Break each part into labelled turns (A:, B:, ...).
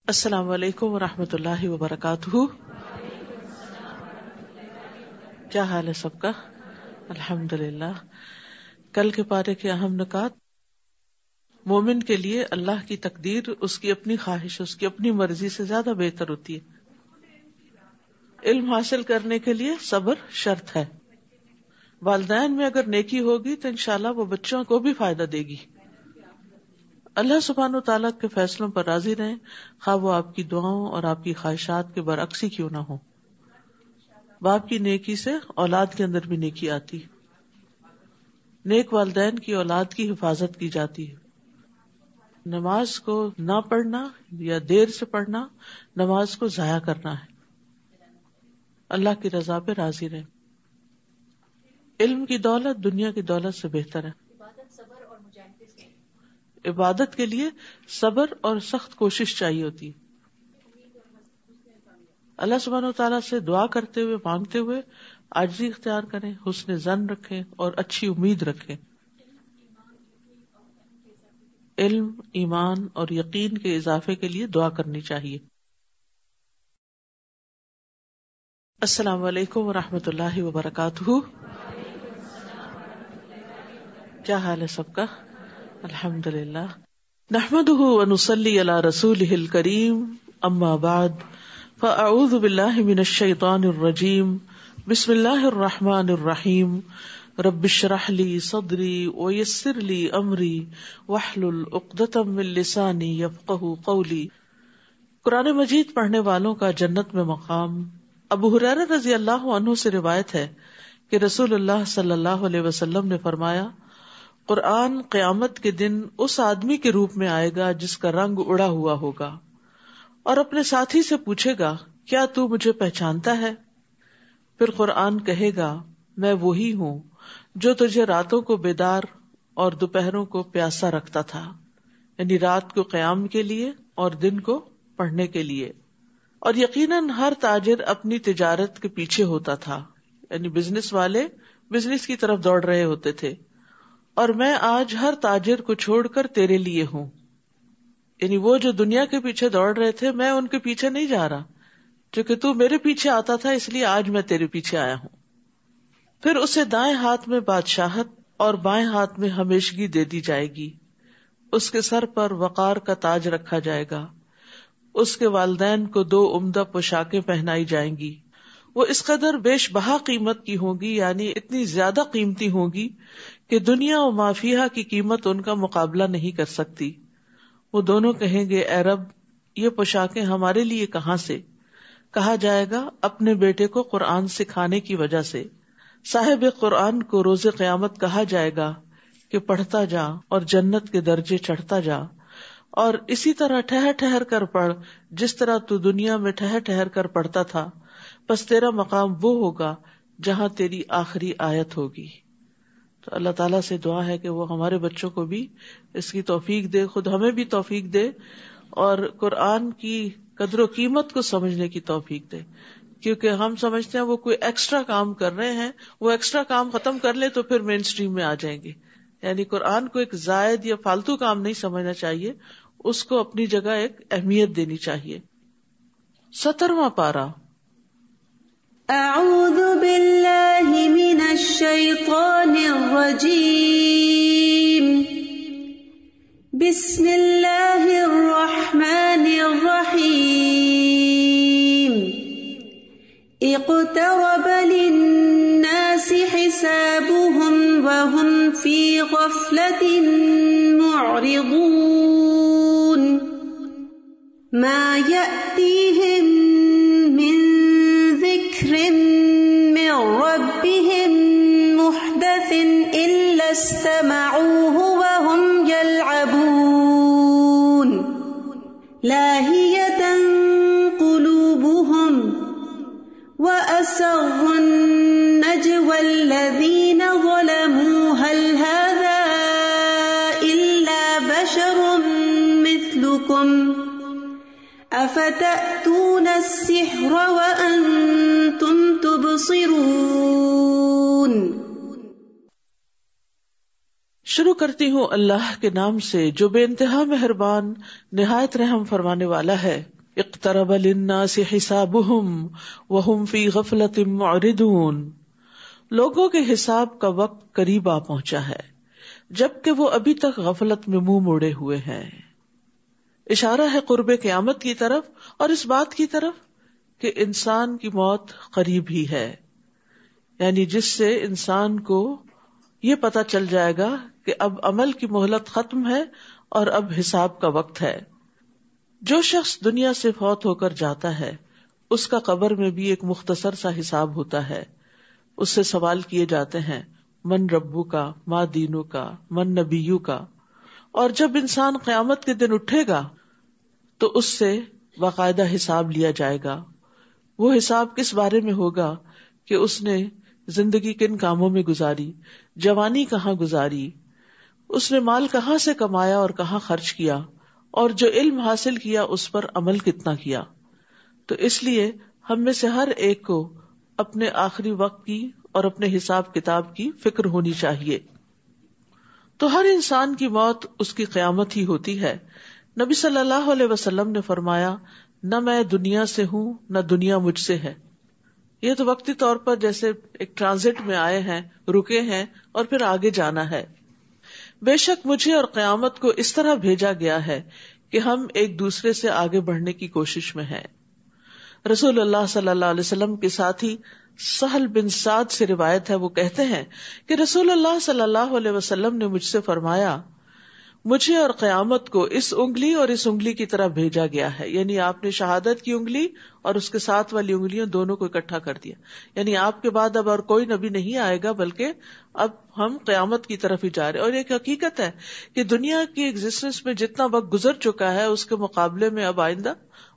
A: السلام علیکم ورحمۃ اللہ وبرکاتہ. کیا حال ہے سب کا؟ الحمد للہ. کل کے پارے کے اہم نکات. مومن کے لیے اللہ کی تقدیر اس کی اپنی خواہش، اس کی اپنی مرضی سے زیادہ بہتر ہوتی ہے. علم حاصل کرنے کے لیے صبر شرط ہے. والدین میں اگر نیکی ہوگی تو انشاءاللہ وہ بچوں کو بھی فائدہ دے گی. اللہ سبحانہ و تعالیٰ کے فیصلوں پر راضی رہیں، خواہ وہ آپ کی دعاؤں اور آپ کی خواہشات کے برعکس ہی کیوں نہ ہو. باپ کی نیکی سے اولاد کے اندر بھی نیکی آتی. نیک والدین کی اولاد کی حفاظت کی جاتی ہے. نماز کو نہ پڑھنا یا دیر سے پڑھنا نماز کو ضائع کرنا ہے. اللہ کی رضا پہ راضی رہیں. علم کی دولت دنیا کی دولت سے بہتر ہے. عبادت کے لیے صبر اور سخت کوشش چاہیے ہوتی ہے. اللہ سبحانہ و تعالیٰ سے دعا کرتے ہوئے، مانگتے ہوئے عاجزی اختیار کریں، حسن ظن رکھیں اور اچھی امید رکھیں. علم، ایمان اور یقین کے اضافے کے لیے دعا کرنی چاہیے. السلام علیکم ورحمۃ اللہ وبرکاتہ. کیا حال ہے سب کا؟ الحمد للہ. نحمده ونصلی علی رسولہ الکریم، اما بعد فاعوذ باللہ من الشیطان الرجیم. بسم اللہ الرحمن الرحیم. رب اشرح لی صدری ویسر لی امری واحلل عقدۃ من لسانی یفقہوا قولی. قرآن مجید پڑھنے والوں کا جنت میں مقام. ابو ہریرہ رضی اللہ عنہ سے روایت ہے کہ رسول اللہ صلی اللہ علیہ وسلم نے فرمایا، قرآن قیامت کے دن اس آدمی کے روپ میں آئے گا جس کا رنگ اڑا ہوا ہوگا، اور اپنے ساتھی سے پوچھے گا، کیا تو مجھے پہچانتا ہے؟ پھر قرآن کہے گا، میں وہی ہوں جو تجھے راتوں کو بیدار اور دوپہروں کو پیاسا رکھتا تھا. یعنی رات کو قیام کے لیے اور دن کو پڑھنے کے لیے. اور یقیناً ہر تاجر اپنی تجارت کے پیچھے ہوتا تھا. یعنی بزنس والے بزنس کی طرف دوڑ رہے ہوتے تھے، اور میں آج ہر تاجر کو چھوڑ کر تیرے لیے ہوں. یعنی وہ جو دنیا کے پیچھے دوڑ رہے تھے، میں ان کے پیچھے نہیں جا رہا، کیونکہ تو میرے پیچھے آتا تھا، اس لیے آج میں تیرے پیچھے آیا ہوں. پھر اسے دائیں ہاتھ میں بادشاہت اور بائیں ہاتھ میں ہمیشگی دے دی جائے گی. اس کے سر پر وقار کا تاج رکھا جائے گا. اس کے والدین کو 2 عمدہ پوشاکیں پہنائی جائیں گی. وہ اس قدر بیش بہا قیمت کی ہوگی، یعنی اتنی زیادہ قیمتی ہوگی کہ دنیا و ما فیہا کی قیمت ان کا مقابلہ نہیں کر سکتی. وہ دونوں کہیں گے، اے رب، یہ پوشاکیں ہمارے لیے کہاں سے؟ کہا جائے گا، اپنے بیٹے کو قرآن سکھانے کی وجہ سے. صاحب قرآن کو روز قیامت کہا جائے گا کہ پڑھتا جا اور جنت کے درجے چڑھتا جا، اور اسی طرح ٹھہر ٹھہر کر پڑھ جس طرح تو دنیا میں ٹھہر ٹھہر کر پڑھتا تھا. پس تیرا مقام وہ ہوگا جہاں تیری آخری آیت ہوگی. تو اللہ تعالیٰ سے دعا ہے کہ وہ ہمارے بچوں کو بھی اس کی توفیق دے، خود ہمیں بھی توفیق دے، اور قرآن کی قدر و قیمت کو سمجھنے کی توفیق دے. کیونکہ ہم سمجھتے ہیں وہ کوئی ایکسٹرا کام کر رہے ہیں، وہ ایکسٹرا کام ختم کر لے تو پھر مین سٹریم میں آ جائیں گے. یعنی قرآن کو ایک زائد یا فالتو کام نہیں سمجھنا چاہیے، اس کو اپنی جگہ ایک اہمیت دینی چاہیے. 17واں پارہ.
B: اعوذ باللہ من الشیطان الرجیم. بسم اللہ الرحمن الرحیم. اقترب للناس حسابهم وهم في غفلة معرضون. ما يأتيهم من ذكر من ربهم محدث إلا استمعوه وهم يلعبون. لاهية قلوبهم وأسروا النجوى الذين ظلموا هل هذا إلا بشر مثلكم أفتأتون السحر وأنتم تبصرون.
A: شروع کرتی ہوں اللہ کے نام سے جو بے انتہا مہربان نہایت رحم فرمانے والا ہے. اقترب للناس حسابهم وهم في غفلة معرضون. لوگوں کے حساب کا وقت قریب آ پہنچا ہے جبکہ وہ ابھی تک غفلت میں منہ موڑے ہوئے ہیں. اشارہ ہے قرب قیامت کی طرف اور اس بات کی طرف کہ انسان کی موت قریب ہی ہے، یعنی جس سے انسان کو یہ پتا چل جائے گا کہ اب عمل کی مہلت ختم ہے اور اب حساب کا وقت ہے. جو شخص دنیا سے فوت ہو کر جاتا ہے اس کا قبر میں بھی ایک مختصر سا حساب ہوتا ہے. اس سے سوال کیے جاتے ہیں من ربو کا، ما دینو کا، من نبیو کا. اور جب انسان قیامت کے دن اٹھے گا تو اس سے باقاعدہ حساب لیا جائے گا. وہ حساب کس بارے میں ہوگا کہ اس نے زندگی کن کاموں میں گزاری، جوانی کہاں گزاری، اس نے مال کہاں سے کمایا اور کہاں خرچ کیا، اور جو علم حاصل کیا اس پر عمل کتنا کیا. تو اس لیے ہم میں سے ہر ایک کو اپنے آخری وقت کی اور اپنے حساب کتاب کی فکر ہونی چاہیے. تو ہر انسان کی موت اس کی قیامت ہی ہوتی ہے. نبی صلی اللہ علیہ وسلم نے فرمایا نہ میں دنیا سے ہوں نہ دنیا مجھ سے ہے. یہ تو وقتی طور پر جیسے ایک ٹرانزٹ میں آئے ہیں، رکے ہیں اور پھر آگے جانا ہے. بے شک مجھے اور قیامت کو اس طرح بھیجا گیا ہے کہ ہم ایک دوسرے سے آگے بڑھنے کی کوشش میں ہیں. رسول اللہ صلی اللہ علیہ وسلم کے ساتھی سہل بن سعد سے روایت ہے، وہ کہتے ہیں کہ رسول اللہ صلی اللہ علیہ وسلم نے مجھ سے فرمایا مجھے اور قیامت کو اس انگلی اور اس انگلی کی طرح بھیجا گیا ہے. یعنی آپ نے شہادت کی انگلی اور اس کے ساتھ والی انگلیاں دونوں کو اکٹھا کر دیا. یعنی آپ کے بعد اب اور کوئی نبی نہیں آئے گا بلکہ اب ہم قیامت کی طرف ہی جا رہے. اور ایک حقیقت ہے کہ دنیا کی ایگزسٹنس میں جتنا وقت گزر چکا ہے اس کے مقابلے میں اب آئندہ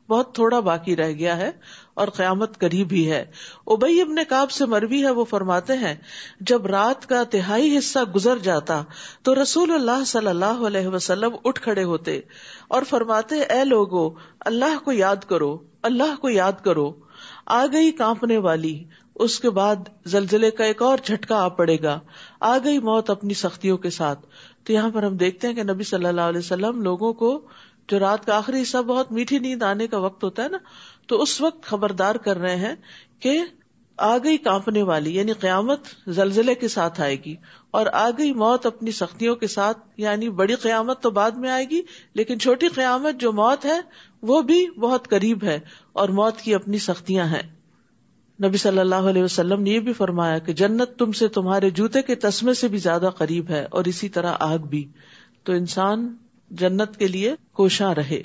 A: بہت تھوڑا باقی رہ گیا ہے اور قیامت قریب ہی ہے. ابی ابن کعب سے مروی ہے، وہ فرماتے ہیں جب رات کا تہائی حصہ گزر جاتا تو رسول اللہ صلی اللہ علیہ وسلم اٹھ کھڑے ہوتے اور فرماتے اے لوگو اللہ کو یاد کرو، اللہ کو یاد کرو. آ گئی کانپنے والی، اس کے بعد زلزلے کا ایک اور جھٹکا آ پڑے گا، آ گئی موت اپنی سختیوں کے ساتھ. تو یہاں پر ہم دیکھتے ہیں کہ نبی صلی اللہ علیہ وسلم لوگوں کو جو رات کا آخری حصہ بہت میٹھی نیند آنے کا وقت ہوتا ہے نا، تو اس وقت خبردار کر رہے ہیں کہ آ گئی کانپنے والی، یعنی قیامت زلزلے کے ساتھ آئے گی، اور آ گئی موت اپنی سختیوں کے ساتھ. یعنی بڑی قیامت تو بعد میں آئے گی لیکن چھوٹی قیامت جو موت ہے وہ بھی بہت قریب ہے اور موت کی اپنی سختیاں ہیں. نبی صلی اللہ علیہ وسلم نے یہ بھی فرمایا کہ جنت تم سے تمہارے جوتے کے تسمے سے بھی زیادہ قریب ہے اور اسی طرح آگ بھی. تو انسان جنت کے لیے کوشاں رہے.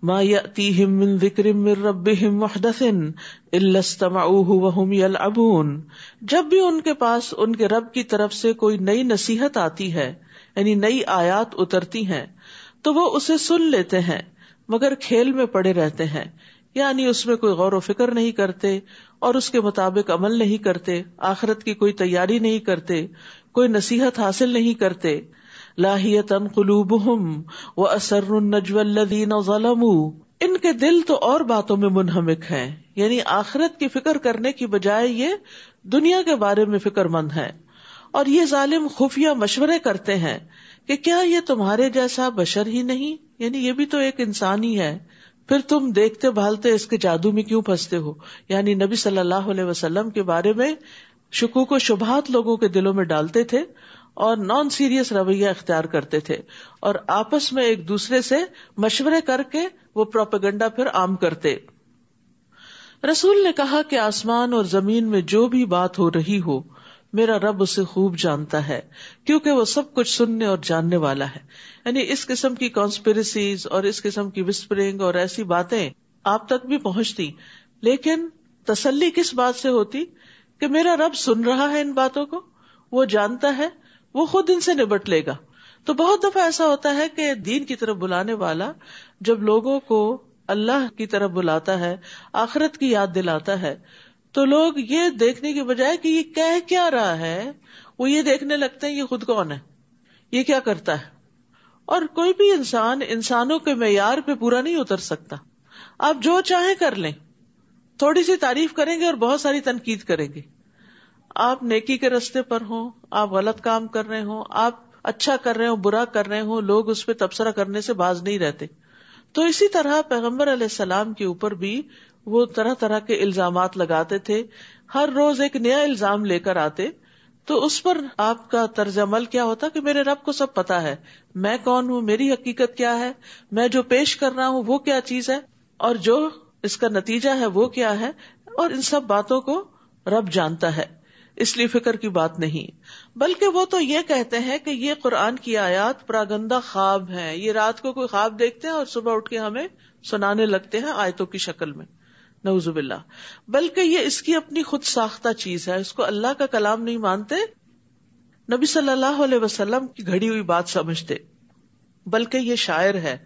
A: ما یأتیہم من ذکر من ربہم محدث الا استمعوہ وہم یلعبون. جب بھی ان کے پاس ان کے رب کی طرف سے کوئی نئی نصیحت آتی ہے، یعنی نئی آیات اترتی ہیں، تو وہ اسے سن لیتے ہیں مگر کھیل میں پڑے رہتے ہیں. یعنی اس میں کوئی غور و فکر نہیں کرتے اور اس کے مطابق عمل نہیں کرتے، آخرت کی کوئی تیاری نہیں کرتے، کوئی نصیحت حاصل نہیں کرتے. لاہیتاً قلوبہم واسروا النجوى الذین ظلموا. ان کے دل تو اور باتوں میں منہمک ہیں، یعنی آخرت کی فکر کرنے کی بجائے یہ دنیا کے بارے میں فکر مند ہیں. اور یہ ظالم خفیہ مشورے کرتے ہیں کہ کیا یہ تمہارے جیسا بشر ہی نہیں، یعنی یہ بھی تو ایک انسان ہی ہے، پھر تم دیکھتے بھالتے اس کے جادو میں کیوں پھنستے ہو. یعنی نبی صلی اللہ علیہ وسلم کے بارے میں شکوک و شبہات لوگوں کے دلوں میں ڈالتے تھے اور نان سیریس رویہ اختیار کرتے تھے اور آپس میں ایک دوسرے سے مشورے کر کے وہ پروپیگنڈا پھر عام کرتے. رسول نے کہا کہ آسمان اور زمین میں جو بھی بات ہو رہی ہو میرا رب اسے خوب جانتا ہے کیونکہ وہ سب کچھ سننے اور جاننے والا ہے. یعنی اس قسم کی کانسپریسیز اور اس قسم کی وسپرنگ اور ایسی باتیں آپ تک بھی پہنچتی، لیکن تسلی کس بات سے ہوتی کہ میرا رب سن رہا ہے ان باتوں کو، وہ جانتا ہے، وہ خود ان سے نبٹ لے گا. تو بہت دفعہ ایسا ہوتا ہے کہ دین کی طرف بلانے والا جب لوگوں کو اللہ کی طرف بلاتا ہے، آخرت کی یاد دلاتا ہے، تو لوگ یہ دیکھنے کی بجائے کہ یہ کہہ کیا رہا ہے، وہ یہ دیکھنے لگتے ہیں یہ خود کون ہے، یہ کیا کرتا ہے. اور کوئی بھی انسان انسانوں کے معیار پہ پورا نہیں اتر سکتا. آپ جو چاہیں کر لیں، تھوڑی سی تعریف کریں گے اور بہت ساری تنقید کریں گے. آپ نیکی کے راستے پر ہوں، آپ غلط کام کر رہے ہوں، آپ اچھا کر رہے ہوں، برا کر رہے ہوں، لوگ اس پہ تبصرہ کرنے سے باز نہیں رہتے. تو اسی طرح پیغمبر علیہ السلام کے اوپر بھی وہ طرح طرح کے الزامات لگاتے تھے، ہر روز ایک نیا الزام لے کر آتے. تو اس پر آپ کا طرز عمل کیا ہوتا کہ میرے رب کو سب پتا ہے، میں کون ہوں، میری حقیقت کیا ہے، میں جو پیش کر رہا ہوں وہ کیا چیز ہے، اور جو اس کا نتیجہ ہے وہ کیا ہے، اور ان سب باتوں کو رب جانتا ہے، اس لیے فکر کی بات نہیں. بلکہ وہ تو یہ کہتے ہیں کہ یہ قرآن کی آیات پراگندہ خواب ہیں، یہ رات کو کوئی خواب دیکھتے ہیں اور صبح اٹھ کے ہمیں سنانے لگتے ہیں آیتوں کی شکل میں، نعوذ باللہ. بلکہ یہ اس کی اپنی خود ساختہ چیز ہے، اس کو اللہ کا کلام نہیں مانتے، نبی صلی اللہ علیہ وسلم کی گھڑی ہوئی بات سمجھتے، بلکہ یہ شاعر ہے.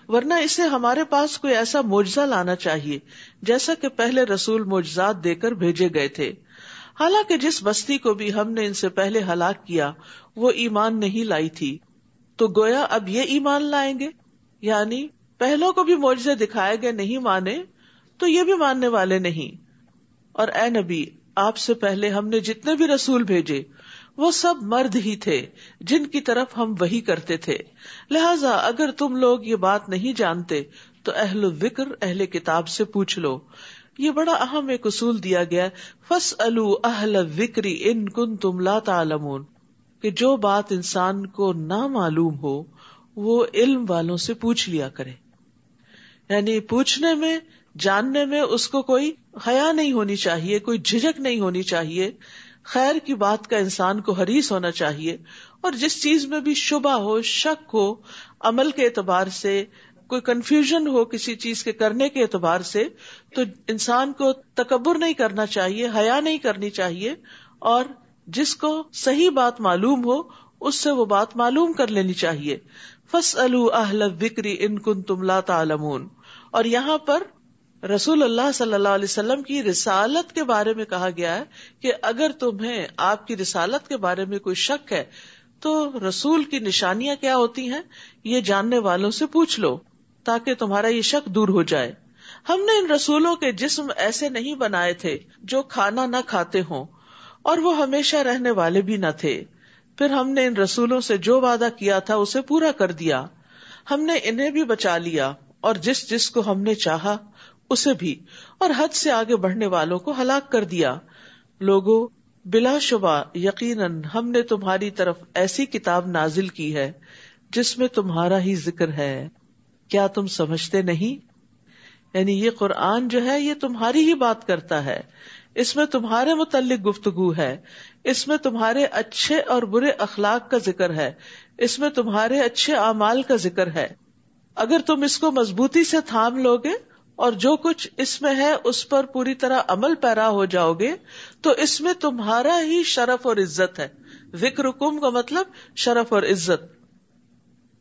A: ورنہ اسے ہمارے پاس کوئی ایسا معجزہ لانا چاہیے جیسا کہ پہلے رسول معجزات دے کر بھیجے گئے تھے. حالانکہ جس بستی کو بھی ہم نے ان سے پہلے ہلاک کیا وہ ایمان نہیں لائی تھی، تو گویا اب یہ ایمان لائیں گے؟ یعنی پہلوں کو بھی معجزے دکھائے گئے، نہیں مانے تو یہ بھی ماننے والے نہیں. اور اے نبی، آپ سے پہلے ہم نے جتنے بھی رسول بھیجے وہ سب مرد ہی تھے جن کی طرف ہم وحی کرتے تھے. لہٰذا اگر تم لوگ یہ بات نہیں جانتے تو اہل الذکر، اہل کتاب سے پوچھ لو. یہ بڑا اہم ایک اصول دیا گیا ہے، فاسألوا اہل الذکر ان کنتم لا تعلمون، کہ جو بات انسان کو نہ معلوم ہو وہ علم والوں سے پوچھ لیا کرے. یعنی پوچھنے میں، جاننے میں اس کو کوئی حیا نہیں ہونی چاہیے، کوئی جھجک نہیں ہونی چاہیے. خیر کی بات کا انسان کو حریص ہونا چاہیے، اور جس چیز میں بھی شبہ ہو، شک ہو، عمل کے اعتبار سے کوئی کنفیوژن ہو کسی چیز کے کرنے کے اعتبار سے، تو انسان کو تکبر نہیں کرنا چاہیے، حیا نہیں کرنی چاہیے، اور جس کو صحیح بات معلوم ہو اس سے وہ بات معلوم کر لینی چاہیے. فاسألوا اہل الذکر ان کنتم لا تعلمون. اور یہاں پر رسول اللہ صلی اللہ علیہ وسلم کی رسالت کے بارے میں کہا گیا ہے کہ اگر تمہیں آپ کی رسالت کے بارے میں کوئی شک ہے تو رسول کی نشانیاں کیا ہوتی ہیں یہ جاننے والوں سے پوچھ لو تاکہ تمہارا یہ شک دور ہو جائے. ہم نے ان رسولوں کے جسم ایسے نہیں بنائے تھے جو کھانا نہ کھاتے ہوں اور وہ ہمیشہ رہنے والے بھی نہ تھے. پھر ہم نے ان رسولوں سے جو وعدہ کیا تھا اسے پورا کر دیا. ہم نے انہیں بھی بچا لیا اور جس کو ہم نے چاہا اسے بھی، اور حد سے آگے بڑھنے والوں کو ہلاک کر دیا. لوگوں، بلا شبہ یقیناً ہم نے تمہاری طرف ایسی کتاب نازل کی ہے جس میں تمہارا ہی ذکر ہے، کیا تم سمجھتے نہیں؟ یعنی یہ قرآن جو ہے یہ تمہاری ہی بات کرتا ہے، اس میں تمہارے متعلق گفتگو ہے، اس میں تمہارے اچھے اور برے اخلاق کا ذکر ہے، اس میں تمہارے اچھے اعمال کا ذکر ہے. اگر تم اس کو مضبوطی سے تھام لوگے اور جو کچھ اس میں ہے اس پر پوری طرح عمل پیرا ہو جاؤ گے تو اس میں تمہارا ہی شرف اور عزت ہے. ذکرکم کا مطلب شرف اور عزت.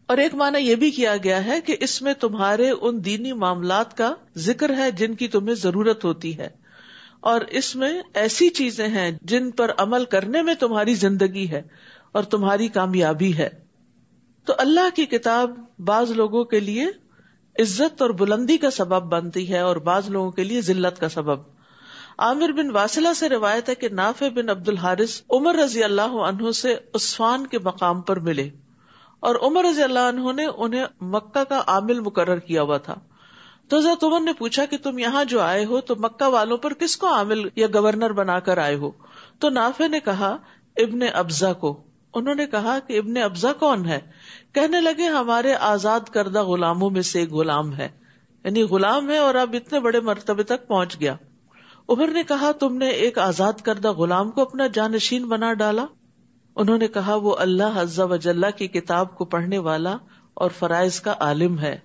A: اور ایک معنی یہ بھی کیا گیا ہے کہ اس میں تمہارے ان دینی معاملات کا ذکر ہے جن کی تمہیں ضرورت ہوتی ہے، اور اس میں ایسی چیزیں ہیں جن پر عمل کرنے میں تمہاری زندگی ہے اور تمہاری کامیابی ہے. تو اللہ کی کتاب بعض لوگوں کے لیے عزت اور بلندی کا سبب بنتی ہے اور بعض لوگوں کے لیے ذلت کا سبب. عامر بن واصلہ سے روایت ہے کہ نافع بن عبد الحارث عمر رضی اللہ عنہ سے عثمان کے مقام پر ملے، اور عمر رضی اللہ عنہ نے انہیں مکہ کا عامل مقرر کیا ہوا تھا. تو حضرت عمر نے پوچھا کہ تم یہاں جو آئے ہو تو مکہ والوں پر کس کو عامل یا گورنر بنا کر آئے ہو؟ تو نافع نے کہا ابن ابزہ کو. انہوں نے کہا کہ ابن ابزہ کون ہے؟ کہنے لگے ہمارے آزاد کردہ غلاموں میں سے ایک غلام ہے، یعنی غلام ہے اور اب اتنے بڑے مرتبے تک پہنچ گیا. عمر نے کہا تم نے ایک آزاد کردہ غلام کو اپنا جانشین بنا ڈالا؟ انہوں نے کہا وہ اللہ عز و جل کی کتاب کو پڑھنے والا اور فرائض کا عالم ہے.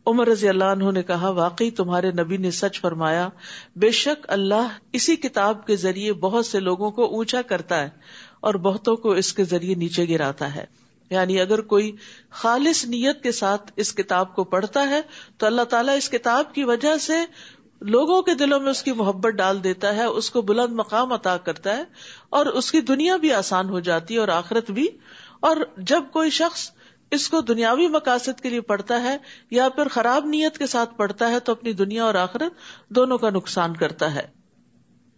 A: عمر رضی اللہ عنہ نے کہا واقعی تمہارے نبی نے سچ فرمایا، بے شک اللہ اسی کتاب کے ذریعے بہت سے لوگوں کو اونچا کرتا ہے اور بہتوں کو اس کے ذریعے نیچے گراتا ہے. یعنی اگر کوئی خالص نیت کے ساتھ اس کتاب کو پڑھتا ہے تو اللہ تعالیٰ اس کتاب کی وجہ سے لوگوں کے دلوں میں اس کی محبت ڈال دیتا ہے، اس کو بلند مقام عطا کرتا ہے اور اس کی دنیا بھی آسان ہو جاتی ہے اور آخرت بھی. اور جب کوئی شخص اس کو دنیاوی مقاصد کے لیے پڑھتا ہے یا پھر خراب نیت کے ساتھ پڑھتا ہے تو اپنی دنیا اور آخرت دونوں کا نقصان کرتا ہے.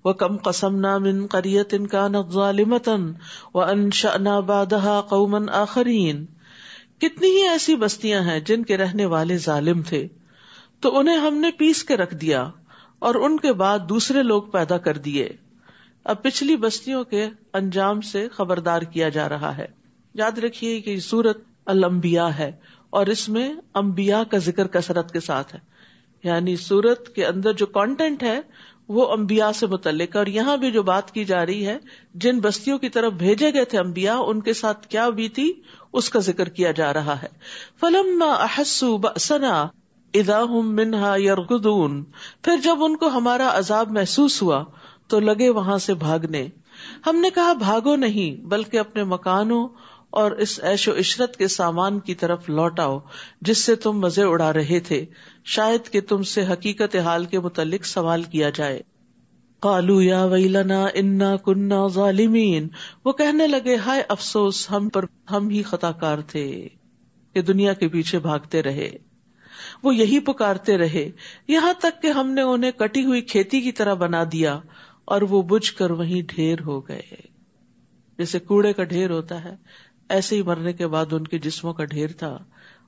A: وَكَمْ قَصَمْنَا مِنْ قَرْيَةٍ كَانَتْ ظَالِمَةً وَأَنشَأْنَا بَعْدَهَا قَوْمًا آخَرِينَ. کتنی ہی ایسی بستیاں ہیں جن کے رہنے والے ظالم تھے، تو انہیں ہم نے پیس کے رکھ دیا اور ان کے بعد دوسرے لوگ پیدا کر دیے. اب پچھلی بستیوں کے انجام سے خبردار کیا جا رہا ہے. یاد رکھیے کہ یہ سورت الانبیاء ہے اور اس میں انبیاء کا ذکر کثرت کے ساتھ ہے، یعنی سورت کے اندر جو کانٹینٹ ہے وہ انبیاء سے متعلق ہے. اور یہاں بھی جو بات کی جا رہی ہے، جن بستیوں کی طرف بھیجے گئے تھے انبیاء، ان کے ساتھ کیا بیتی اس کا ذکر کیا جا رہا ہے. فَلَمَّا أَحَسُّوا بَأْسَنَا إِذَا هُمْ مِنْهَا يَرْكُضُونَ، پھر جب ان کو ہمارا عذاب محسوس ہوا تو لگے وہاں سے بھاگنے. ہم نے کہا بھاگو نہیں، بلکہ اپنے مکانوں اور اس عیش و عشرت کے سامان کی طرف لوٹ آؤ جس سے تم مزے اڑا رہے تھے، شاید کہ تم سے حقیقت حال کے متعلق سوال کیا جائے. قالوا یا ویلنا انا کنا ظالمین، وہ کہنے لگے ہائے افسوس، ہم ہی خطا کار تھے کہ دنیا کے پیچھے بھاگتے رہے. وہ یہی پکارتے رہے یہاں تک کہ ہم نے انہیں کٹی ہوئی کھیتی کی طرح بنا دیا اور وہ بجھ کر وہیں ڈھیر ہو گئے. جیسے کوڑے کا ڈھیر ہوتا ہے، ایسے ہی مرنے کے بعد ان کے جسموں کا ڈھیر تھا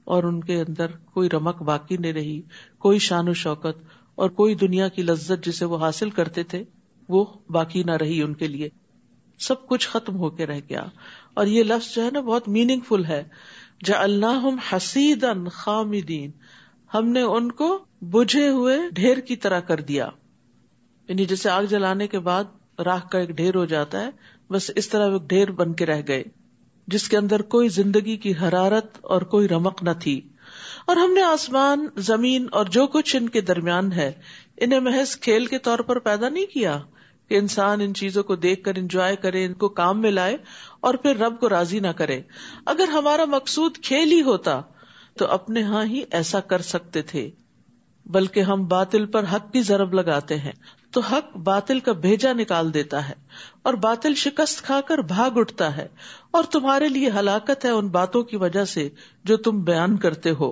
A: اور ان کے اندر کوئی رمق باقی نہیں رہی، کوئی شان و شوکت اور کوئی دنیا کی لذت جسے وہ حاصل کرتے تھے وہ باقی نہ رہی ان کے لیے. سب کچھ ختم ہو کے رہ گیا. اور یہ لفظ جو ہے نا بہت میننگ فل ہے، جعلناہم حصیدا خامدین، ہم نے ان کو بجھے ہوئے ڈھیر کی طرح کر دیا. یعنی جیسے آگ جلانے کے بعد راکھ کا ایک ڈھیر ہو جاتا ہے، بس اس طرح وہ ڈھیر بن کے رہ گئے جس کے اندر کوئی زندگی کی حرارت اور کوئی رمق نہ تھی. اور ہم نے آسمان، زمین اور جو کچھ ان کے درمیان ہے انہیں محض کھیل کے طور پر پیدا نہیں کیا کہ انسان ان چیزوں کو دیکھ کر انجوائے کرے، ان کو کام میں لائے اور پھر رب کو راضی نہ کرے. اگر ہمارا مقصود کھیل ہی ہوتا تو اپنے ہاں ہی ایسا کر سکتے تھے، بلکہ ہم باطل پر حق کی ضرب لگاتے ہیں تو حق باطل کا بھیجا نکال دیتا ہے اور باطل شکست کھا کر بھاگ اٹھتا ہے. اور تمہارے لیے ہلاکت ہے ان باتوں کی وجہ سے جو تم بیان کرتے ہو.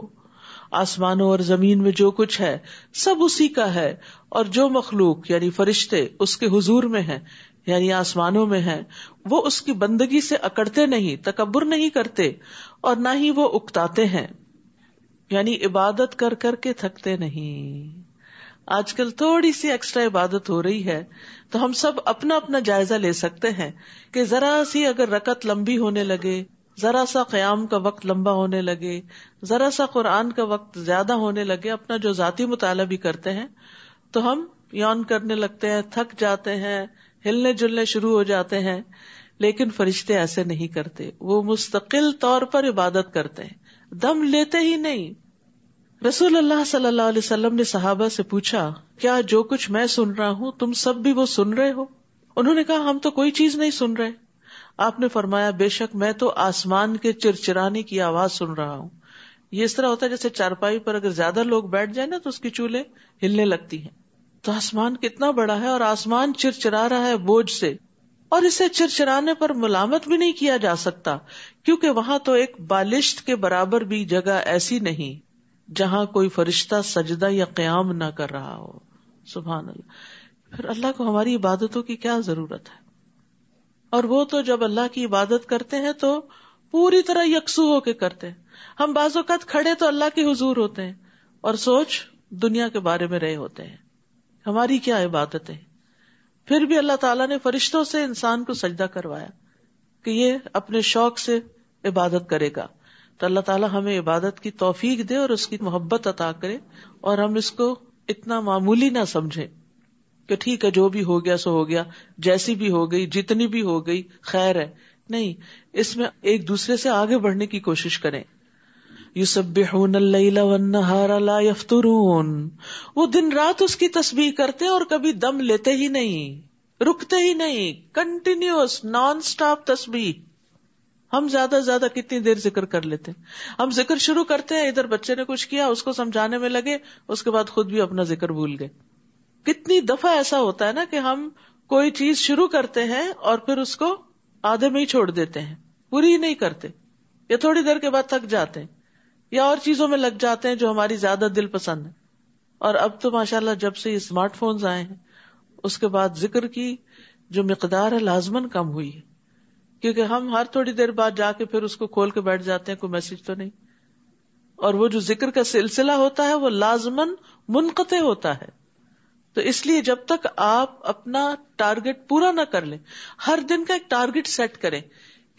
A: آسمانوں اور زمین میں جو کچھ ہے سب اسی کا ہے، اور جو مخلوق یعنی فرشتے اس کے حضور میں ہیں یعنی آسمانوں میں ہیں، وہ اس کی بندگی سے اکڑتے نہیں، تکبر نہیں کرتے اور نہ ہی وہ اکتاتے ہیں، یعنی عبادت کر کر کے تھکتے نہیں. آج کل تھوڑی سی ایکسٹرا عبادت ہو رہی ہے تو ہم سب اپنا اپنا جائزہ لے سکتے ہیں کہ ذرا سی اگر رکعت لمبی ہونے لگے، ذرا سا قیام کا وقت لمبا ہونے لگے، ذرا سا قرآن کا وقت زیادہ ہونے لگے، اپنا جو ذاتی مطالعہ بھی کرتے ہیں تو ہم یون کرنے لگتے ہیں، تھک جاتے ہیں، ہلنے جلنے شروع ہو جاتے ہیں. لیکن فرشتے ایسے نہیں کرتے، وہ مستقل طور پر عبادت کرتے ہیں، دم لیتے ہی نہیں. رسول اللہ صلی اللہ علیہ وسلم نے صحابہ سے پوچھا، کیا جو کچھ میں سن رہا ہوں تم سب بھی وہ سن رہے ہو؟ انہوں نے کہا ہم تو کوئی چیز نہیں سن رہے. آپ نے فرمایا بے شک میں تو آسمان کے چرچرانے کی آواز سن رہا ہوں. یہ اس طرح ہوتا ہے جیسے چارپائی پر اگر زیادہ لوگ بیٹھ جائیں نا تو اس کی چولہے ہلنے لگتی ہیں. تو آسمان کتنا بڑا ہے اور آسمان چرچرا رہا ہے بوجھ سے، اور اسے چرچرانے پر ملامت بھی نہیں کیا جا سکتا کیونکہ وہاں تو ایک بالشت کے برابر بھی جگہ ایسی نہیں جہاں کوئی فرشتہ سجدہ یا قیام نہ کر رہا ہو. سبحان اللہ. پھر اللہ کو ہماری عبادتوں کی کیا ضرورت ہے؟ اور وہ تو جب اللہ کی عبادت کرتے ہیں تو پوری طرح یکسو ہو کے کرتے ہیں. ہم بعض اوقات کھڑے تو اللہ کے حضور ہوتے ہیں اور سوچ دنیا کے بارے میں رہے ہوتے ہیں. ہماری کیا عبادت ہے؟ پھر بھی اللہ تعالیٰ نے فرشتوں سے انسان کو سجدہ کروایا کہ یہ اپنے شوق سے عبادت کرے گا. تو اللہ تعالیٰ ہمیں عبادت کی توفیق دے اور اس کی محبت عطا کرے اور ہم اس کو اتنا معمولی نہ سمجھیں کہ ٹھیک ہے جو بھی ہو گیا سو ہو گیا، جیسی بھی ہو گئی، جتنی بھی ہو گئی خیر ہے. نہیں، اس میں ایک دوسرے سے آگے بڑھنے کی کوشش کریں. یسبحون اللیل والنہار لا یفترون، وہ دن رات اس کی تسبیح کرتے ہیں اور کبھی دم لیتے ہی نہیں، رکتے ہی نہیں، کنٹینیوس نان سٹاپ تسبیح. ہم زیادہ سے زیادہ کتنی دیر ذکر کر لیتے ہیں؟ ہم ذکر شروع کرتے ہیں، ادھر بچے نے کچھ کیا اس کو سمجھانے میں لگے، اس کے بعد خود بھی اپنا ذکر بھول گئے. کتنی دفعہ ایسا ہوتا ہے نا کہ ہم کوئی چیز شروع کرتے ہیں اور پھر اس کو آدھے میں ہی چھوڑ دیتے ہیں، پوری ہی نہیں کرتے، یا تھوڑی دیر کے بعد تھک جاتے ہیں یا اور چیزوں میں لگ جاتے ہیں جو ہماری زیادہ دل پسند ہے. اور اب تو ماشاءاللہ جب سے اسمارٹ فونز آئے ہیں اس کے بعد ذکر کی جو مقدار ہے لازماً کم ہوئی ہے. کیونکہ ہم ہر تھوڑی دیر بعد جا کے پھر اس کو کھول کے بیٹھ جاتے ہیں، کوئی میسج تو نہیں. اور وہ جو ذکر کا سلسلہ ہوتا ہے وہ لازماً منقطع ہوتا ہے. تو اس لیے جب تک آپ اپنا ٹارگٹ پورا نہ کر لیں، ہر دن کا ایک ٹارگٹ سیٹ کریں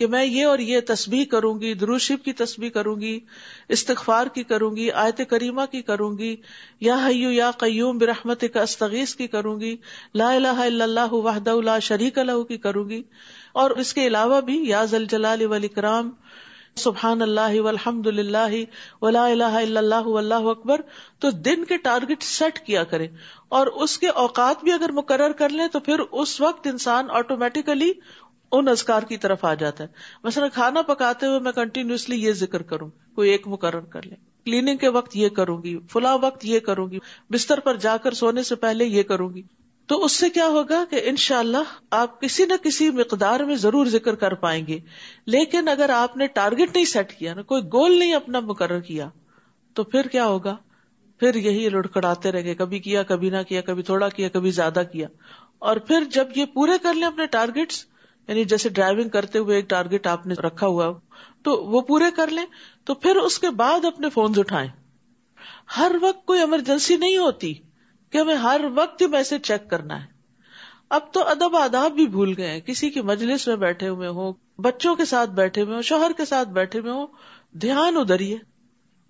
A: کہ میں یہ اور یہ تسبیح کروں گی، درود شریف کی تسبیح کروں گی، استغفار کی کروں گی، آیت کریمہ کی کروں گی، یا حی یا قیوم برحمتک استغیث کی کروں گی، لا الہ الا اللہ وحدہ لا شریک لہ کی کروں گی. اور اس کے علاوہ بھی یا ذا الجلال والاکرام، سبحان اللہ والحمد للہ ولا الہ الا اللہ واللہ اکبر. تو دن کے ٹارگٹ سیٹ کیا کریں اور اس کے اوقات بھی اگر مقرر کر لیں تو پھر اس وقت انسان آٹومیٹیکلی ان اذکار کی طرف آ جاتا ہے. مثلا کھانا پکاتے ہوئے میں کنٹینیوسلی یہ ذکر کروں، کوئی ایک مقرر کر لیں. کلیننگ کے وقت یہ کروں گی، فلاں وقت یہ کروں گی، بستر پر جا کر سونے سے پہلے یہ کروں گی. تو اس سے کیا ہوگا کہ انشاءاللہ آپ کسی نہ کسی مقدار میں ضرور ذکر کر پائیں گے. لیکن اگر آپ نے ٹارگٹ نہیں سیٹ کیا نا، کوئی گول نہیں اپنا مقرر کیا، تو پھر کیا ہوگا؟ پھر یہی لڑکھڑاتے رہیں گے، کبھی کیا کبھی نہ کیا، کبھی تھوڑا کیا کبھی زیادہ کیا. اور پھر جب یہ پورے کر لیں اپنے ٹارگٹس، یعنی جیسے ڈرائیونگ کرتے ہوئے ایک ٹارگٹ آپ نے رکھا ہوا تو وہ پورے کر لیں، تو پھر اس کے بعد اپنے فونز اٹھائیں. ہر وقت کوئی ایمرجنسی نہیں ہوتی کہ ہمیں ہر وقت ہی میسج چیک کرنا ہے. اب تو ادب آداب بھی بھول گئے ہیں. کسی کی مجلس میں بیٹھے ہوئے ہوں، بچوں کے ساتھ بیٹھے ہوئے ہوں، شوہر کے ساتھ بیٹھے ہوئے ہوں، دھیان ادھر ہی ہے.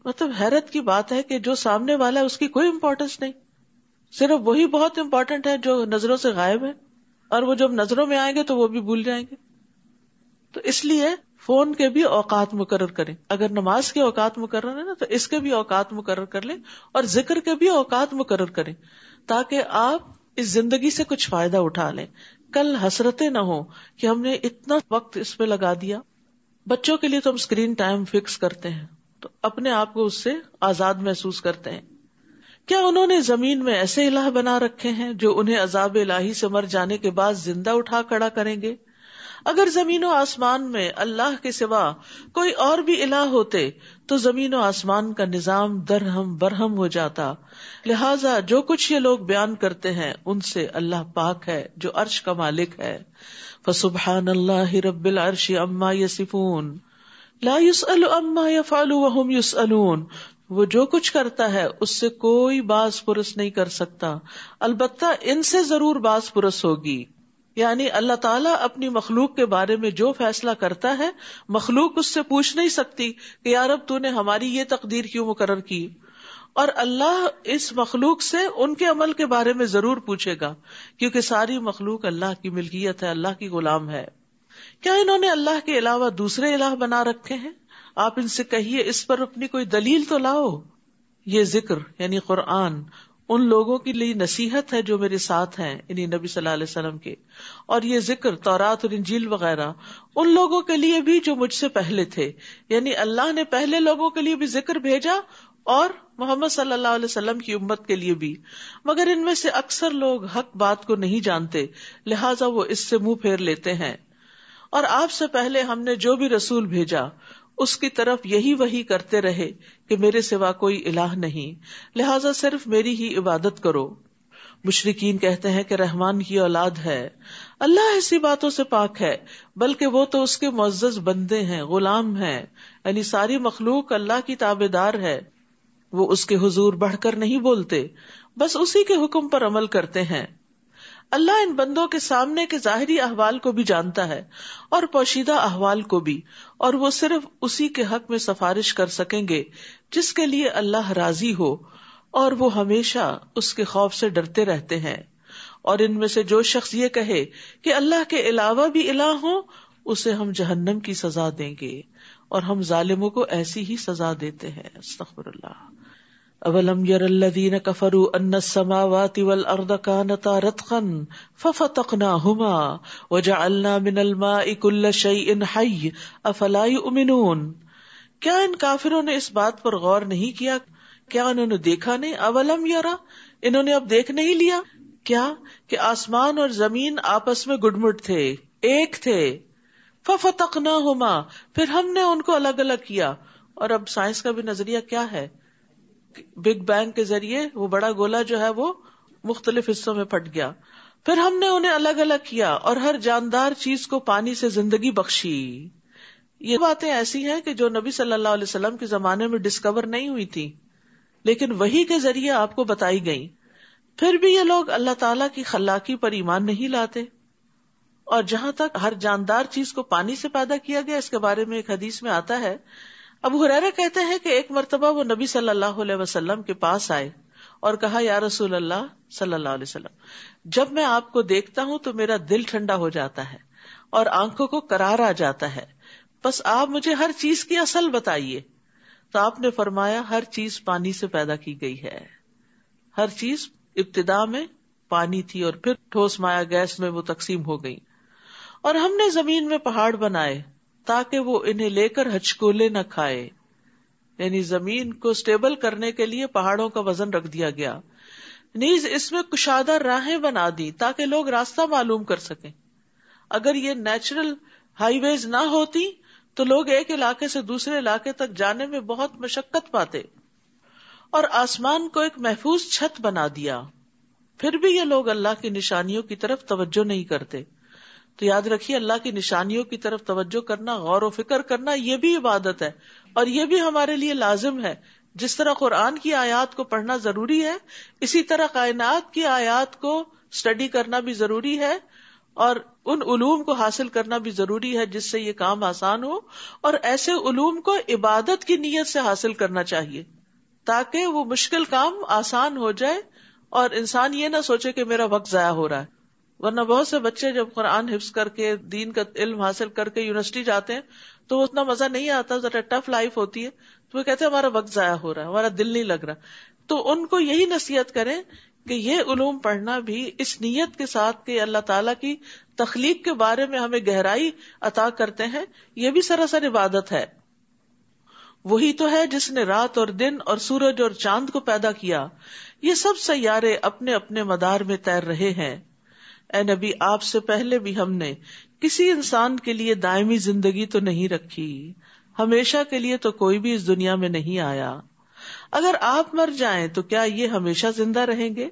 A: مطلب حیرت کی بات ہے کہ جو سامنے والا ہے اس کی کوئی امپورٹنس نہیں، صرف وہی بہت امپورٹنٹ ہے جو نظروں سے غائب ہے، اور وہ جب نظروں میں آئیں گے تو وہ بھی بھول جائیں گے. تو اس لیے فون کے بھی اوقات مقرر کریں. اگر نماز کے اوقات مقرر ہے نا تو اس کے بھی اوقات مقرر کر لیں، اور ذکر کے بھی اوقات مقرر کریں، تاکہ آپ اس زندگی سے کچھ فائدہ اٹھا لیں. کل حسرتیں نہ ہو کہ ہم نے اتنا وقت اس پہ لگا دیا. بچوں کے لیے تو ہم اسکرین ٹائم فکس کرتے ہیں تو اپنے آپ کو اس سے آزاد محسوس کرتے ہیں. کیا انہوں نے زمین میں ایسے الہ بنا رکھے ہیں جو انہیں عذاب الہی سے مر جانے کے بعد زندہ اٹھا کھڑا کریں گے؟ اگر زمین و آسمان میں اللہ کے سوا کوئی اور بھی الہ ہوتے تو زمین و آسمان کا نظام درہم برہم ہو جاتا. لہٰذا جو کچھ یہ لوگ بیان کرتے ہیں ان سے اللہ پاک ہے جو عرش کا مالک ہے. فسبحان اللہ رب العرش عما یصفون لا يسأل عما يفعل وهم يسألون. وہ جو کچھ کرتا ہے اس سے کوئی باز پرس نہیں کر سکتا، البتہ ان سے ضرور باز پرس ہوگی. یعنی اللہ تعالیٰ اپنی مخلوق کے بارے میں جو فیصلہ کرتا ہے مخلوق اس سے پوچھ نہیں سکتی کہ یا رب تو نے ہماری یہ تقدیر کیوں مقرر کی. اور اللہ اس مخلوق سے ان کے عمل کے بارے میں ضرور پوچھے گا، کیونکہ ساری مخلوق اللہ کی ملکیت ہے، اللہ کی غلام ہے. کیا انہوں نے اللہ کے علاوہ دوسرے الہ بنا رکھے ہیں؟ آپ ان سے کہیے اس پر اپنی کوئی دلیل تو لاؤ. یہ ذکر یعنی قرآن ان لوگوں کے لیے نصیحت ہے جو میرے ساتھ ہیں، یعنی نبی صلی اللہ علیہ وسلم کے، اور یہ ذکر تورات اور انجیل وغیرہ ان لوگوں کے لیے بھی جو مجھ سے پہلے تھے. یعنی اللہ نے پہلے لوگوں کے لیے بھی ذکر بھیجا اور محمد صلی اللہ علیہ وسلم کی امت کے لیے بھی، مگر ان میں سے اکثر لوگ حق بات کو نہیں جانتے، لہٰذا وہ اس سے منہ پھیر لیتے ہیں. اور آپ سے پہلے ہم نے جو بھی رسول بھیجا اس کی طرف یہی وحی کرتے رہے کہ میرے سوا کوئی الہ نہیں، لہٰذا صرف میری ہی عبادت کرو. مشرکین کہتے ہیں کہ رحمان کی اولاد ہے. اللہ ایسی باتوں سے پاک ہے، بلکہ وہ تو اس کے معزز بندے ہیں، غلام ہیں. یعنی ساری مخلوق اللہ کی تابعدار ہے. وہ اس کے حضور بڑھ کر نہیں بولتے، بس اسی کے حکم پر عمل کرتے ہیں. اللہ ان بندوں کے سامنے کے ظاہری احوال کو بھی جانتا ہے اور پوشیدہ احوال کو بھی، اور وہ صرف اسی کے حق میں سفارش کر سکیں گے جس کے لیے اللہ راضی ہو، اور وہ ہمیشہ اس کے خوف سے ڈرتے رہتے ہیں. اور ان میں سے جو شخص یہ کہے کہ اللہ کے علاوہ بھی الہ ہوں اسے ہم جہنم کی سزا دیں گے، اور ہم ظالموں کو ایسی ہی سزا دیتے ہیں. استغفر اللہ. اولم یر الذین کفروا ان السماوات والارض کانتا رتقا ففتقناہما وجعلنا من الماء کل شیء حی افلا یؤمنون. کیا ان کافروں نے اس بات پر غور نہیں کیا؟ کیا انہوں نے دیکھا نہیں؟ اولم یرا، انہوں نے اب دیکھ نہیں لیا کیا کہ آسمان اور زمین آپس میں گڈمٹ تھے، ایک تھے. ففتقناہما، پھر ہم نے ان کو الگ الگ کیا. اور اب سائنس کا بھی نظریہ کیا ہے؟ بگ بینگ کے ذریعے وہ بڑا گولا جو ہے وہ مختلف حصوں میں پھٹ گیا. پھر ہم نے انہیں الگ الگ کیا اور ہر جاندار چیز کو پانی سے زندگی بخشی. یہ باتیں ایسی ہیں کہ جو نبی صلی اللہ علیہ وسلم کے زمانے میں ڈسکور نہیں ہوئی تھی, لیکن وحی کے ذریعے آپ کو بتائی گئی. پھر بھی یہ لوگ اللہ تعالیٰ کی خلاقی پر ایمان نہیں لاتے. اور جہاں تک ہر جاندار چیز کو پانی سے پیدا کیا گیا, اس کے بارے میں ایک حدیث میں آتا ہے, ابو ہریرہ کہتے ہیں کہ ایک مرتبہ وہ نبی صلی اللہ علیہ وسلم کے پاس آئے اور کہا, یا رسول اللہ صلی اللہ علیہ وسلم, جب میں آپ کو دیکھتا ہوں تو میرا دل ٹھنڈا ہو جاتا ہے اور آنکھوں کو قرار آ جاتا ہے, بس آپ مجھے ہر چیز کی اصل بتائیے. تو آپ نے فرمایا, ہر چیز پانی سے پیدا کی گئی ہے. ہر چیز ابتدا میں پانی تھی اور پھر ٹھوس مائع گیس میں وہ تقسیم ہو گئی. اور ہم نے زمین میں پہاڑ بنائے تاکہ وہ انہیں لے کر ہچکولے نہ کھائے. یعنی زمین کو سٹیبل کرنے کے لیے پہاڑوں کا وزن رکھ دیا گیا. نیز اس میں کشادہ راہیں بنا دی تاکہ لوگ راستہ معلوم کر سکیں. اگر یہ نیچرل ہائی ویز نہ ہوتی تو لوگ ایک علاقے سے دوسرے علاقے تک جانے میں بہت مشقت پاتے. اور آسمان کو ایک محفوظ چھت بنا دیا. پھر بھی یہ لوگ اللہ کی نشانیوں کی طرف توجہ نہیں کرتے. تو یاد رکھیے, اللہ کی نشانیوں کی طرف توجہ کرنا, غور و فکر کرنا, یہ بھی عبادت ہے اور یہ بھی ہمارے لیے لازم ہے. جس طرح قرآن کی آیات کو پڑھنا ضروری ہے, اسی طرح کائنات کی آیات کو اسٹڈی کرنا بھی ضروری ہے اور ان علوم کو حاصل کرنا بھی ضروری ہے جس سے یہ کام آسان ہو. اور ایسے علوم کو عبادت کی نیت سے حاصل کرنا چاہیے تاکہ وہ مشکل کام آسان ہو جائے اور انسان یہ نہ سوچے کہ میرا وقت ضائع ہو رہا ہے. ورنہ بہت سے بچے جب قرآن حفظ کر کے دین کا علم حاصل کر کے یونیورسٹی جاتے ہیں تو اتنا مزہ نہیں آتا, ذرا ٹف لائف ہوتی ہے, تو وہ کہتے ہیں ہمارا وقت ضائع ہو رہا ہے, ہمارا دل نہیں لگ رہا. تو ان کو یہی نصیحت کریں کہ یہ علوم پڑھنا بھی اس نیت کے ساتھ کہ اللہ تعالیٰ کی تخلیق کے بارے میں ہمیں گہرائی عطا کرتے ہیں, یہ بھی سراسر عبادت ہے. وہی تو ہے جس نے رات اور دن اور سورج اور چاند کو پیدا کیا. یہ سب سیارے اپنے اپنے مدار میں تیر رہے ہیں. اے نبی, آپ سے پہلے بھی ہم نے کسی انسان کے لیے دائمی زندگی تو نہیں رکھی, ہمیشہ کے لیے تو کوئی بھی اس دنیا میں نہیں آیا. اگر آپ مر جائیں تو کیا یہ ہمیشہ زندہ رہیں گے؟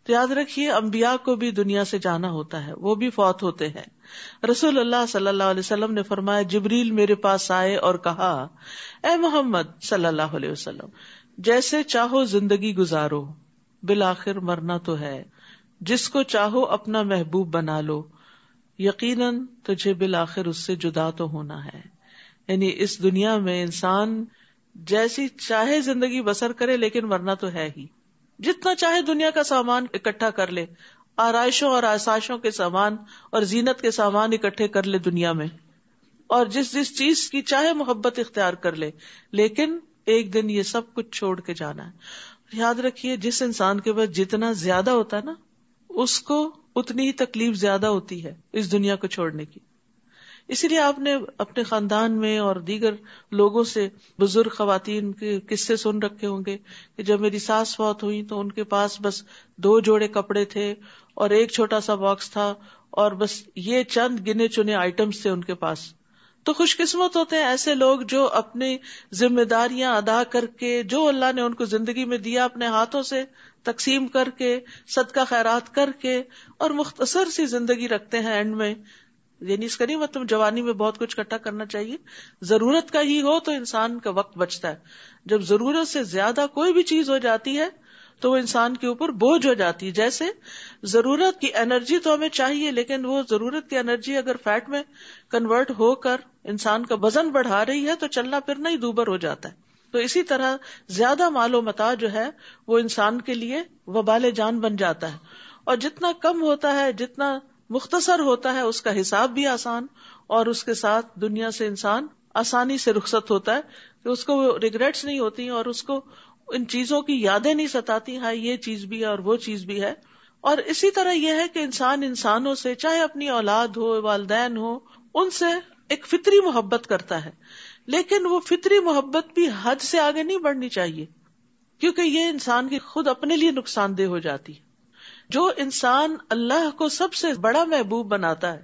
A: تو یاد رکھیے, انبیاء کو بھی دنیا سے جانا ہوتا ہے, وہ بھی فوت ہوتے ہیں. رسول اللہ صلی اللہ علیہ وسلم نے فرمایا, جبریل میرے پاس آئے اور کہا, اے محمد صلی اللہ علیہ وسلم, جیسے چاہو زندگی گزارو, بالآخر مرنا تو ہے. جس کو چاہو اپنا محبوب بنا لو, یقیناً تجھے بالآخر اس سے جدا تو ہونا ہے. یعنی اس دنیا میں انسان جیسی چاہے زندگی بسر کرے لیکن مرنا تو ہے ہی. جتنا چاہے دنیا کا سامان اکٹھا کر لے, آرائشوں اور آسائشوں کے سامان اور زینت کے سامان اکٹھے کر لے دنیا میں, اور جس چیز کی چاہے محبت اختیار کر لے, لیکن ایک دن یہ سب کچھ چھوڑ کے جانا ہے. یاد رکھیے, جس انسان کے پاس جتنا زیادہ ہوتا ہے نا, اس کو اتنی ہی تکلیف زیادہ ہوتی ہے اس دنیا کو چھوڑنے کی. اسی لیے آپ نے اپنے خاندان میں اور دیگر لوگوں سے, بزرگ خواتین کے قصے سن رکھے ہوں گے کہ جب میری ساس فوت ہوئی تو ان کے پاس بس 2 جوڑے کپڑے تھے اور ایک چھوٹا سا باکس تھا, اور بس یہ چند گنے چنے آئٹمس تھے ان کے پاس. تو خوش قسمت ہوتے ہیں ایسے لوگ جو اپنی ذمہ داریاں ادا کر کے, جو اللہ نے ان کو زندگی میں دیا, اپنے ہاتھوں سے تقسیم کر کے, صدقہ خیرات کر کے, اور مختصر سی زندگی رکھتے ہیں اینڈ میں. یعنی اس کا نہیں مطلب جوانی میں بہت کچھ اکٹھا کرنا چاہیے, ضرورت کا ہی ہو تو انسان کا وقت بچتا ہے. جب ضرورت سے زیادہ کوئی بھی چیز ہو جاتی ہے تو وہ انسان کے اوپر بوجھ ہو جاتی ہے. جیسے ضرورت کی انرجی تو ہمیں چاہیے, لیکن وہ ضرورت کی انرجی اگر فیٹ میں کنورٹ ہو کر انسان کا وزن بڑھا رہی ہے تو چلنا پھرنا ہی دوبر ہو جاتا ہے. تو اسی طرح زیادہ مال و متاع جو ہے وہ انسان کے لیے وبال جان بن جاتا ہے, اور جتنا کم ہوتا ہے, جتنا مختصر ہوتا ہے, اس کا حساب بھی آسان, اور اس کے ساتھ دنیا سے انسان آسانی سے رخصت ہوتا ہے کہ اس کو وہ ریگریٹس نہیں ہوتی اور اس کو ان چیزوں کی یادیں نہیں ستاتی, ہاں یہ چیز بھی ہے اور وہ چیز بھی ہے. اور اسی طرح یہ ہے کہ انسان انسانوں سے, چاہے اپنی اولاد ہو, والدین ہو, ان سے ایک فطری محبت کرتا ہے, لیکن وہ فطری محبت بھی حد سے آگے نہیں بڑھنی چاہیے, کیونکہ یہ انسان کی خود اپنے لیے نقصان دہ ہو جاتی ہے. جو انسان اللہ کو سب سے بڑا محبوب بناتا ہے,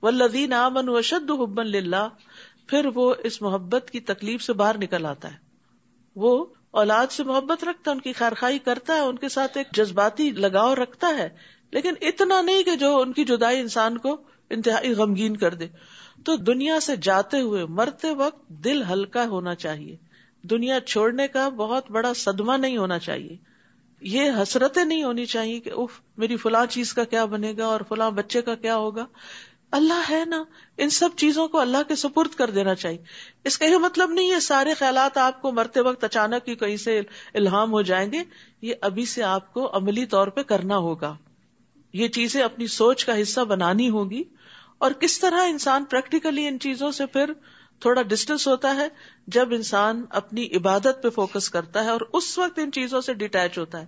A: والذین آمنوا اشد حبا للہ, پھر وہ اس محبت کی تکلیف سے باہر نکل آتا ہے. وہ اولاد سے محبت رکھتا ہے, ان کی خیرخواہی کرتا ہے, ان کے ساتھ ایک جذباتی لگاؤ رکھتا ہے, لیکن اتنا نہیں کہ جو ان کی جدائی انسان کو انتہائی غمگین کر دے. تو دنیا سے جاتے ہوئے مرتے وقت دل ہلکا ہونا چاہیے. دنیا چھوڑنے کا بہت بڑا صدمہ نہیں ہونا چاہیے. یہ حسرتیں نہیں ہونی چاہیے کہ اف میری فلاں چیز کا کیا بنے گا اور فلاں بچے کا کیا ہوگا. اللہ ہے نا, ان سب چیزوں کو اللہ کے سپرد کر دینا چاہیے. اس کا یہ مطلب نہیں ہے سارے خیالات آپ کو مرتے وقت اچانک ہی کہیں سے الہام ہو جائیں گے. یہ ابھی سے آپ کو عملی طور پہ کرنا ہوگا. یہ چیزیں اپنی سوچ کا حصہ بنانی ہوگی. اور کس طرح انسان پریکٹیکلی ان چیزوں سے پھر تھوڑا ڈسٹینس ہوتا ہے, جب انسان اپنی عبادت پہ فوکس کرتا ہے اور اس وقت ان چیزوں سے ڈیٹیچ ہوتا ہے.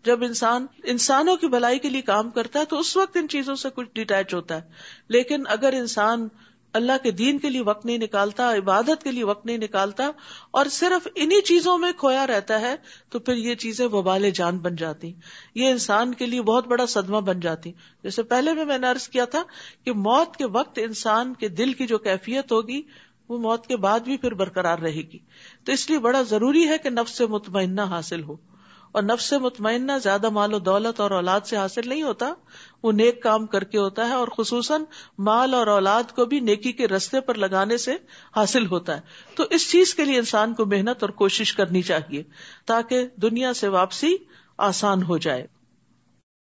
A: جب انسان انسانوں کی بھلائی کے لیے کام کرتا ہے تو اس وقت ان چیزوں سے کچھ ڈیٹیچ ہوتا ہے. لیکن اگر انسان اللہ کے دین کے لیے وقت نہیں نکالتا, عبادت کے لیے وقت نہیں نکالتا اور صرف انہی چیزوں میں کھویا رہتا ہے, تو پھر یہ چیزیں وبال جان بن جاتی, یہ انسان کے لیے بہت بڑا صدمہ بن جاتی. جیسے پہلے میں نے عرض کیا تھا کہ موت کے وقت انسان کے دل کی جو کیفیت ہوگی وہ موت کے بعد بھی پھر برقرار رہے گی. تو اس لیے بڑا ضروری ہے کہ نفس مطمئنہ حاصل ہو. اور نفس مطمئنہ زیادہ مال و دولت اور اولاد سے حاصل نہیں ہوتا, وہ نیک کام کر کے ہوتا ہے, اور خصوصاً مال اور اولاد کو بھی نیکی کے رستے پر لگانے سے حاصل ہوتا ہے. تو اس چیز کے لیے انسان کو محنت اور کوشش کرنی چاہیے تاکہ دنیا سے واپسی آسان ہو جائے.